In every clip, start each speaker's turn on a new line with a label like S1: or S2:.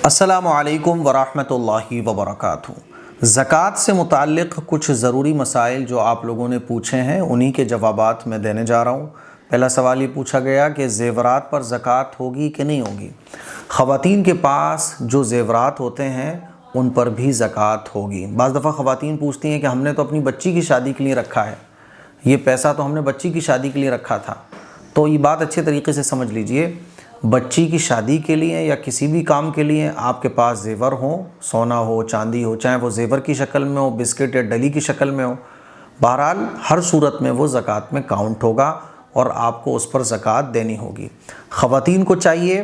S1: अस्सलामुअलैकुम वरहमतुल्लाहि वबरकातुहू। ज़कात से मुताल्लिक़ कुछ ज़रूरी मसाइल जो आप लोगों ने पूछे हैं उन्हीं के जवाबात मैं देने जा रहा हूँ। पहला सवाल ये पूछा गया कि ज़ेवरात पर ज़कात होगी कि नहीं होगी। ख़वातीन के पास जो ज़ेवरात होते हैं उन पर भी ज़कात होगी। बाज़ दफ़ा ख़वातीन पूछती हैं कि हमने तो अपनी बच्ची की शादी के लिए रखा है, ये पैसा तो हमने बच्ची की शादी के लिए रखा था। तो ये बात अच्छे तरीके से समझ लीजिए, बच्ची की शादी के लिए या किसी भी काम के लिए आपके पास ज़ेवर हो, सोना हो, चांदी हो, चाहे वो ज़ेवर की शक्ल में हो, बिस्किट या डली की शक्ल में हो, बहरहाल हर सूरत में वो ज़कात में काउंट होगा और आपको उस पर ज़कात देनी होगी। ख़वातीन को चाहिए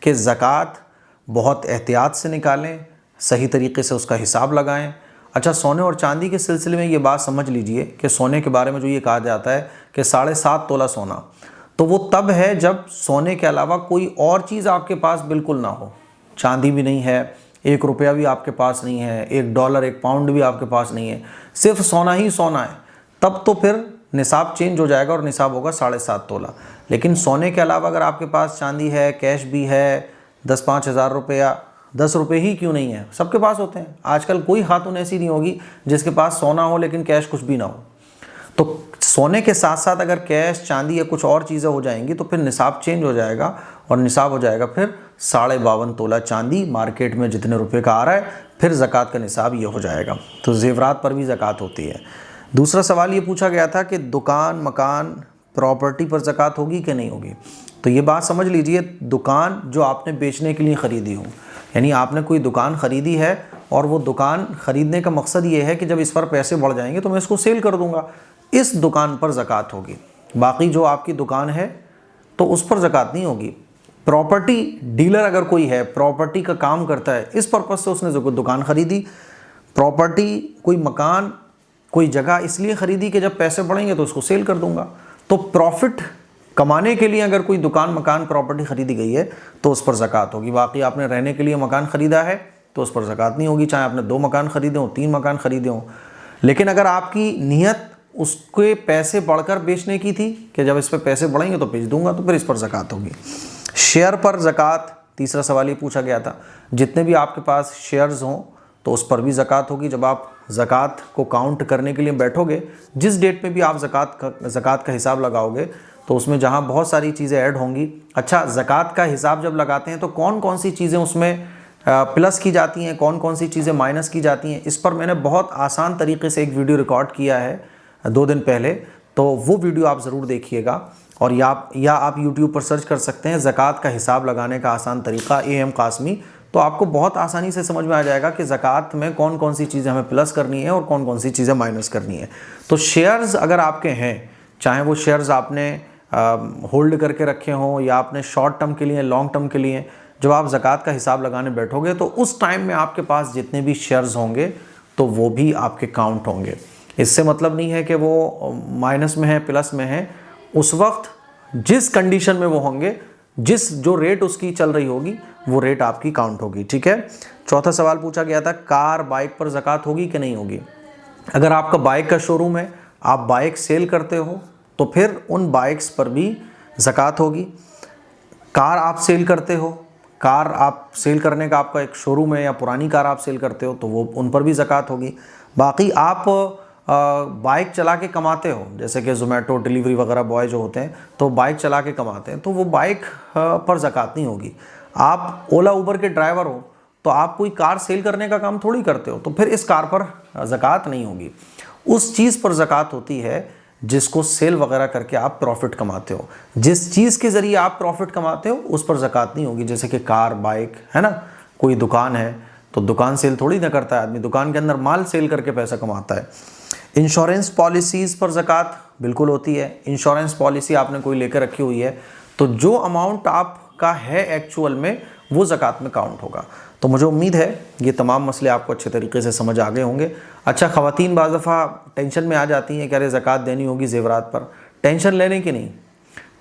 S1: कि ज़कात बहुत एहतियात से निकालें, सही तरीके से उसका हिसाब लगाएं। अच्छा, सोने और चांदी के सिलसिले में ये बात समझ लीजिए कि सोने के बारे में जो ये कहा जाता है कि 7.5 तोला सोना, तो वो तब है जब सोने के अलावा कोई और चीज़ आपके पास बिल्कुल ना हो। चांदी भी नहीं है, 1 रुपया भी आपके पास नहीं है, 1 डॉलर 1 पाउंड भी आपके पास नहीं है, सिर्फ सोना ही सोना है, तब तो फिर निसाब चेंज हो जाएगा और निसाब होगा 7.5 तोला। लेकिन सोने के अलावा अगर आपके पास चांदी है, कैश भी है, 10-5 हज़ार रुपया, 10 रुपये ही क्यों नहीं है, सबके पास होते हैं। आजकल कोई खातून ऐसी नहीं होगी जिसके पास सोना हो लेकिन कैश कुछ भी ना हो। तो सोने के साथ साथ अगर कैश, चांदी या कुछ और चीज़ें हो जाएंगी तो फिर निसाब चेंज हो जाएगा और निसाब हो जाएगा फिर 52.5 तोला चांदी, मार्केट में जितने रुपए का आ रहा है, फिर ज़कात का निसाब ये हो जाएगा। तो ज़ेवरात पर भी ज़कात होती है। दूसरा सवाल ये पूछा गया था कि दुकान, मकान, प्रॉपर्टी पर ज़कात होगी कि नहीं होगी। तो ये बात समझ लीजिए, दुकान जो आपने बेचने के लिए ख़रीदी हो, यानी आपने कोई दुकान ख़रीदी है और वो दुकान ख़रीदने का मकसद ये है कि जब इस पर पैसे बढ़ जाएंगे तो मैं इसको सेल कर दूंगा, इस दुकान पर ज़कात होगी। बाकी जो आपकी दुकान है तो उस पर ज़कात नहीं होगी। प्रॉपर्टी डीलर अगर कोई है, प्रॉपर्टी का काम करता है, इस पर्पज़ से उसने जो दुकान ख़रीदी, प्रॉपर्टी कोई मकान, कोई जगह इसलिए ख़रीदी कि जब पैसे बढ़ेंगे तो उसको सेल कर दूंगा। तो प्रॉफिट कमाने के लिए अगर कोई दुकान, मकान, प्रॉपर्टी ख़रीदी गई है तो उस पर ज़कात होगी। बाकी आपने रहने के लिए मकान ख़रीदा है तो उस पर ज़कात नहीं होगी, चाहे आपने 2 मकान ख़रीदे हों, 3 मकान ख़रीदे हों। लेकिन अगर आपकी नीयत उसके पैसे बढ़कर बेचने की थी कि जब इस पर पैसे बढ़ेंगे तो बेच दूंगा, तो फिर इस पर ज़कात होगी। शेयर पर ज़कात, तीसरा सवाल ये पूछा गया था, जितने भी आपके पास शेयर्स हों तो उस पर भी ज़कात होगी। जब आप ज़कात को काउंट करने के लिए बैठोगे, जिस डेट में भी आप ज़कात का हिसाब लगाओगे तो उसमें जहाँ बहुत सारी चीज़ें ऐड होंगी। अच्छा, ज़कात का हिसाब जब लगाते हैं तो कौन कौन सी चीज़ें उसमें प्लस की जाती हैं, कौन कौन सी चीज़ें माइनस की जाती हैं, इस पर मैंने बहुत आसान तरीके से एक वीडियो रिकॉर्ड किया है 2 दिन पहले, तो वो वीडियो आप ज़रूर देखिएगा। और या आप यूट्यूब पर सर्च कर सकते हैं ज़कात का हिसाब लगाने का आसान तरीका AM कासमी, तो आपको बहुत आसानी से समझ में आ जाएगा कि ज़कात में कौन कौन सी चीज़ें हमें प्लस करनी है और कौन कौन सी चीज़ें माइनस करनी है। तो शेयर्स अगर आपके हैं, चाहे वो शेयर्स आपने होल्ड करके रखे हों या आपने शॉर्ट टर्म के लिए, लॉन्ग टर्म के लिए, जब आप ज़कात का हिसाब लगाने बैठोगे तो उस टाइम में आपके पास जितने भी शेयर्स होंगे तो वो भी आपके काउंट होंगे। इससे मतलब नहीं है कि वो माइनस में है, प्लस में है, उस वक्त जिस कंडीशन में वो होंगे, जो रेट उसकी चल रही होगी वो रेट आपकी काउंट होगी। ठीक है। चौथा सवाल पूछा गया था, कार, बाइक पर ज़कात होगी कि नहीं होगी। अगर आपका बाइक का शोरूम है, आप बाइक सेल करते हो तो फिर उन बाइक्स पर भी ज़कात होगी। कार आप सेल करते हो, कार आप सेल करने का आपका एक शोरूम है या पुरानी कार आप सेल करते हो तो वो उन पर भी ज़कात होगी। बाकी आप बाइक चला के कमाते हो, जैसे कि ज़ोमैटो डिलीवरी वगैरह बॉय जो होते हैं तो बाइक चला के कमाते हैं, तो वो बाइक पर ज़कात नहीं होगी। आप ओला उबर के ड्राइवर हो तो आप कोई कार सेल करने का काम थोड़ी करते हो, तो फिर इस कार पर ज़कात नहीं होगी। उस चीज़ पर ज़कात होती है जिसको सेल वगैरह करके आप प्रॉफिट कमाते हो। जिस चीज़ के ज़रिए आप प्रॉफिट कमाते हो उस पर ज़कात नहीं होगी, जैसे कि कार, बाइक है ना। कोई दुकान है तो दुकान सेल थोड़ी ना करता है आदमी, दुकान के अंदर माल सेल करके पैसा कमाता है। इंश्योरेंस पॉलिसीज़ पर ज़कात बिल्कुल होती है। इंश्योरेंस पॉलिसी आपने कोई लेकर रखी हुई है तो जो अमाउंट आपका है एक्चुअल में वो ज़कात में काउंट होगा। तो मुझे उम्मीद है ये तमाम मसले आपको अच्छे तरीके से समझ आ गए होंगे। अच्छा, ख़वातीन बाज़ दफ़ा टेंशन में आ जाती हैं कि अरे ज़कात देनी होगी ज़ेवरात पर। टेंशन लेने की नहीं,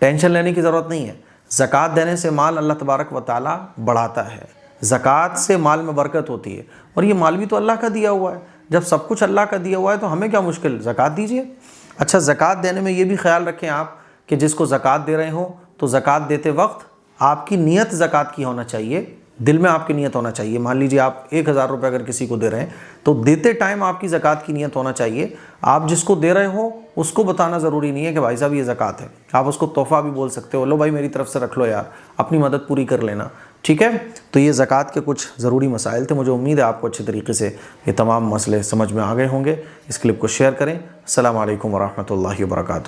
S1: टेंशन लेने की ज़रूरत नहीं है। ज़कात देने से माल अल्लाह तबारक व तआला बढ़ाता है। ज़कात से माल में बरकत होती है और ये माल भी तो अल्लाह का दिया हुआ है। जब सब कुछ अल्लाह का दिया हुआ है तो हमें क्या मुश्किल, ज़कात दीजिए। अच्छा, ज़कात देने में ये भी ख्याल रखें आप कि जिसको ज़कात दे रहे हो तो ज़कात देते वक्त आपकी नीयत ज़कात की होना चाहिए दिल में आपकी नियत होना चाहिए। मान लीजिए आप 1000 रुपये अगर किसी को दे रहे हैं तो देते टाइम आपकी ज़कात की नियत होना चाहिए। आप जिसको दे रहे हो उसको बताना ज़रूरी नहीं है कि भाई साहब ये ज़कात है, आप उसको तोहफ़ा भी बोल सकते हो, लो भाई मेरी तरफ से रख लो यार, अपनी मदद पूरी कर लेना, ठीक है। तो ये ज़कात के कुछ ज़रूरी मसाइल थे। मुझे उम्मीद है आपको अच्छे तरीके से ये तमाम मसले समझ में आ गए होंगे। इस क्लिप को शेयर करें। अस्सलामु अलैकुम वरहमतुल्लाहि वबरकातुहू।